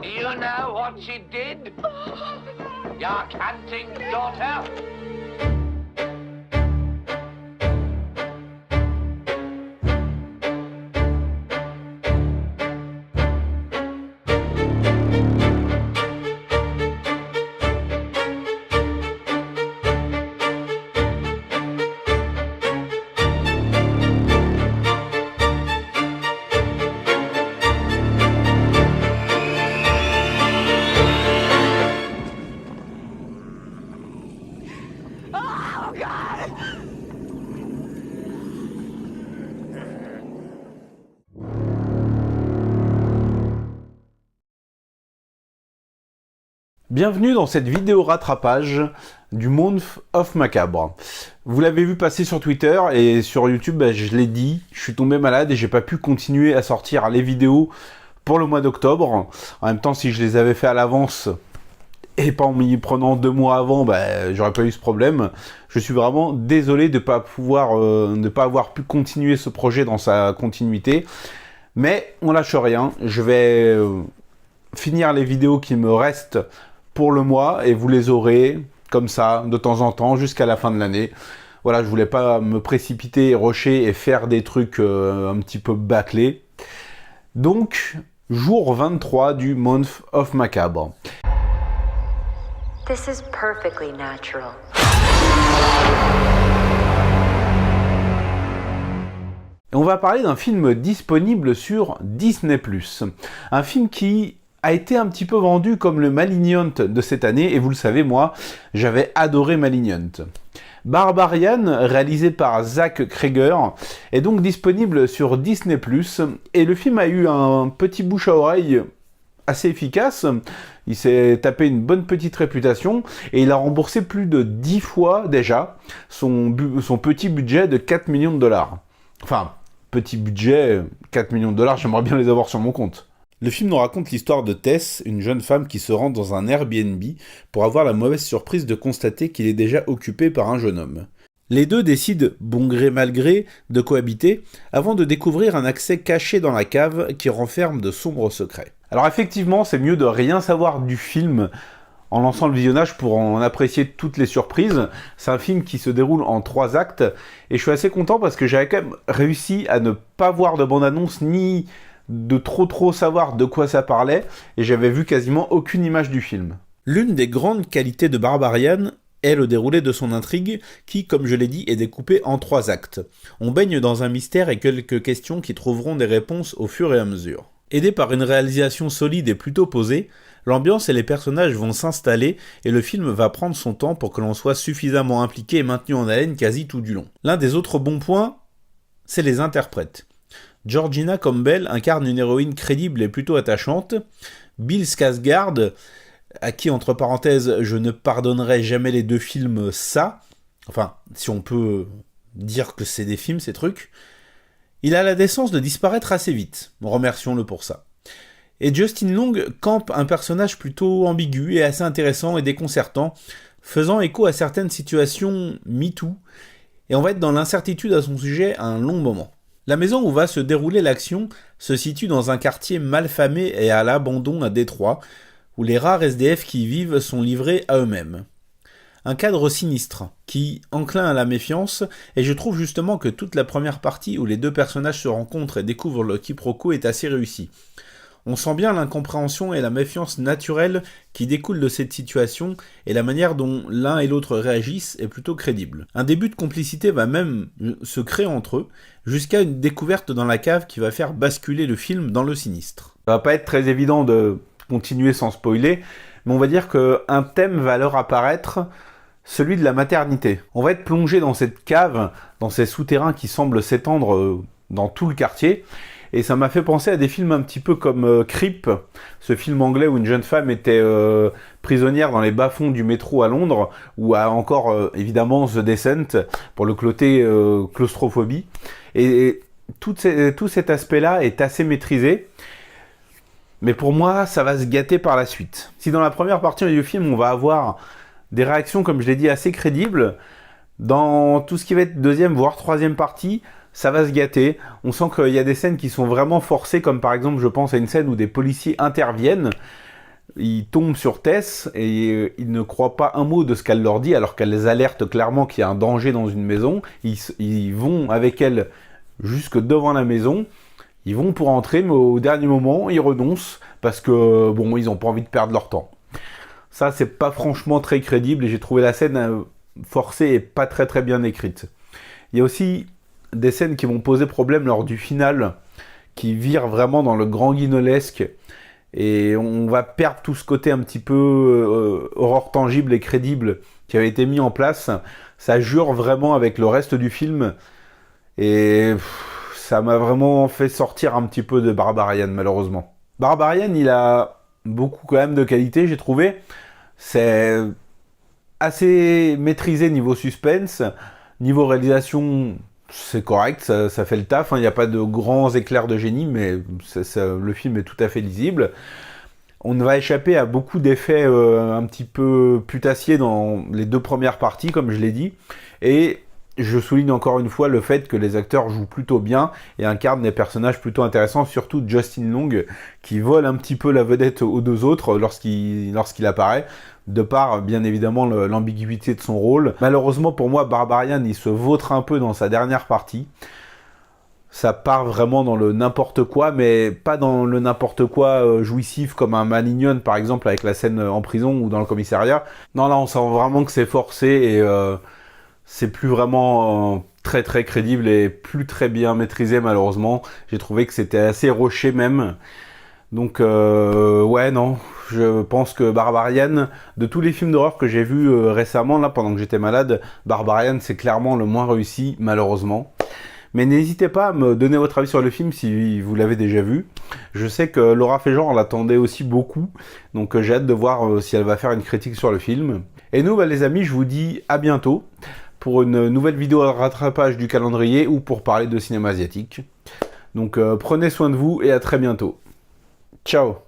You know what she did? Your canting daughter? Bienvenue dans cette vidéo rattrapage du Month of Macabre. Vous l'avez vu passer sur Twitter et sur YouTube, je l'ai dit, je suis tombé malade et j'ai pas pu continuer à sortir les vidéos pour le mois d'octobre. En même temps, si je les avais fait à l'avance et pas en m'y prenant 2 mois avant, j'aurais pas eu ce problème. Je suis vraiment désolé de pas avoir pu continuer ce projet dans sa continuité. Mais on lâche rien, je vais finir les vidéos qui me restent pour le mois et vous les aurez comme ça de temps en temps jusqu'à la fin de l'année. Voilà, je voulais pas me précipiter, rusher et faire des trucs un petit peu bâclés. Donc, jour 23 du Month of Macabre. This is perfectly natural. On va parler d'un film disponible sur Disney+. Un film qui a été un petit peu vendu comme le Malignant de cette année, et vous le savez, moi, j'avais adoré Malignant. Barbarian, réalisé par Zach Cregger, est donc disponible sur Disney+, et le film a eu un petit bouche à oreille assez efficace. Il s'est tapé une bonne petite réputation, et il a remboursé plus de 10 fois déjà son petit budget de 4 millions de dollars. Enfin, petit budget, 4 millions de dollars, j'aimerais bien les avoir sur mon compte. Le film nous raconte l'histoire de Tess, une jeune femme qui se rend dans un Airbnb pour avoir la mauvaise surprise de constater qu'il est déjà occupé par un jeune homme. Les deux décident, bon gré mal gré, de cohabiter avant de découvrir un accès caché dans la cave qui renferme de sombres secrets. Alors effectivement, c'est mieux de rien savoir du film en lançant le visionnage pour en apprécier toutes les surprises. C'est un film qui se déroule en 3 actes et je suis assez content parce que j'avais quand même réussi à ne pas voir de bande-annonce ni de trop savoir de quoi ça parlait, et j'avais vu quasiment aucune image du film. L'une des grandes qualités de Barbarian est le déroulé de son intrigue, qui, comme je l'ai dit, est découpé en 3 actes. On baigne dans un mystère et quelques questions qui trouveront des réponses au fur et à mesure. Aidé par une réalisation solide et plutôt posée, l'ambiance et les personnages vont s'installer et le film va prendre son temps pour que l'on soit suffisamment impliqué et maintenu en haleine quasi tout du long. L'un des autres bons points, c'est les interprètes. Georgina Campbell incarne une héroïne crédible et plutôt attachante. Bill Skarsgård, à qui, entre parenthèses, je ne pardonnerai jamais les 2 films ça, enfin, si on peut dire que c'est des films, ces trucs, il a la décence de disparaître assez vite. Remercions-le pour ça. Et Justin Long campe un personnage plutôt ambigu et assez intéressant et déconcertant, faisant écho à certaines situations MeToo, et on va être dans l'incertitude à son sujet un long moment. La maison où va se dérouler l'action se situe dans un quartier malfamé et à l'abandon à Détroit, où les rares SDF qui y vivent sont livrés à eux-mêmes. Un cadre sinistre, qui enclin à la méfiance, et je trouve justement que toute la première partie où les 2 personnages se rencontrent et découvrent le quiproquo est assez réussie. On sent bien l'incompréhension et la méfiance naturelle qui découlent de cette situation, et la manière dont l'un et l'autre réagissent est plutôt crédible. Un début de complicité va même se créer entre eux, jusqu'à une découverte dans la cave qui va faire basculer le film dans le sinistre. Ça va pas être très évident de continuer sans spoiler, mais on va dire qu'un thème va leur apparaître, celui de la maternité. On va être plongé dans cette cave, dans ces souterrains qui semblent s'étendre dans tout le quartier, et ça m'a fait penser à des films un petit peu comme Creep, ce film anglais où une jeune femme était prisonnière dans les bas-fonds du métro à Londres, ou à encore évidemment The Descent pour le côté claustrophobie. Et tout cet aspect-là est assez maîtrisé, mais pour moi ça va se gâter par la suite. Si dans la première partie du film on va avoir des réactions, comme je l'ai dit, assez crédibles, dans tout ce qui va être deuxième voire troisième partie, ça va se gâter. On sent qu'il y a des scènes qui sont vraiment forcées, comme par exemple, je pense à une scène où des policiers interviennent, Ils tombent sur Tess et ils ne croient pas un mot de ce qu'elle leur dit, alors qu'elle les alerte clairement qu'il y a un danger dans une maison. Ils vont avec elle jusque devant la maison. Ils vont pour entrer, mais au dernier moment, ils renoncent parce que, bon, ils n'ont pas envie de perdre leur temps. Ça, c'est pas franchement très crédible et j'ai trouvé la scène forcée et pas très très bien écrite. Il y a aussi des scènes qui vont poser problème lors du final, qui virent vraiment dans le grand guignolesque. Et on va perdre tout ce côté un petit peu horreur tangible et crédible qui avait été mis en place. Ça jure vraiment avec le reste du film. Et ça m'a vraiment fait sortir un petit peu de Barbarian, malheureusement. Barbarian, il a beaucoup quand même de qualité, j'ai trouvé. C'est assez maîtrisé niveau suspense. Niveau réalisation, c'est correct, ça fait le taf. Il n'y a pas de grands éclairs de génie, mais le film est tout à fait lisible. On va échapper à beaucoup d'effets un petit peu putassiers dans les 2 premières parties, comme je l'ai dit. Et je souligne encore une fois le fait que les acteurs jouent plutôt bien et incarnent des personnages plutôt intéressants, surtout Justin Long, qui vole un petit peu la vedette aux 2 autres lorsqu'il apparaît, de par, bien évidemment, l'ambiguïté de son rôle. Malheureusement, pour moi, Barbarian, il se vautre un peu dans sa dernière partie. Ça part vraiment dans le n'importe quoi, mais pas dans le n'importe quoi jouissif comme un Malignone, par exemple, avec la scène en prison ou dans le commissariat. Non, là, on sent vraiment que c'est forcé et c'est plus vraiment très très crédible et plus très bien maîtrisé, malheureusement. J'ai trouvé que c'était assez rushé même. Donc, ouais, non, je pense que Barbarian, de tous les films d'horreur que j'ai vus récemment, là, pendant que j'étais malade, Barbarian, c'est clairement le moins réussi, malheureusement. Mais n'hésitez pas à me donner votre avis sur le film si vous l'avez déjà vu. Je sais que Laura Féjean l'attendait aussi beaucoup, donc j'ai hâte de voir si elle va faire une critique sur le film. Et nous, les amis, je vous dis à bientôt pour une nouvelle vidéo à rattrapage du calendrier ou pour parler de cinéma asiatique. Donc prenez soin de vous et à très bientôt. Ciao.